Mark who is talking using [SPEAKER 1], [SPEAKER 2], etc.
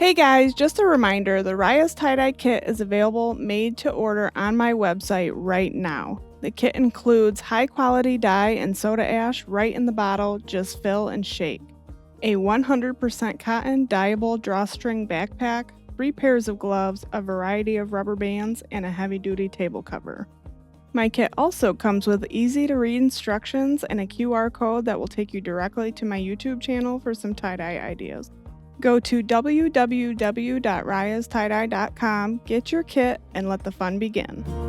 [SPEAKER 1] Hey guys, just a reminder, the Riahs tie-dye kit is available made to order on my website right now. The kit includes high quality dye and soda ash right in the bottle, just fill and shake. A 100% cotton dyeable drawstring backpack, 3 pairs of gloves, a variety of rubber bands, and a heavy duty table cover. My kit also comes with easy to read instructions and a QR code that will take you directly to my YouTube channel for some tie-dye ideas. Go to www.riahstidye.com, get your kit, and let the fun begin.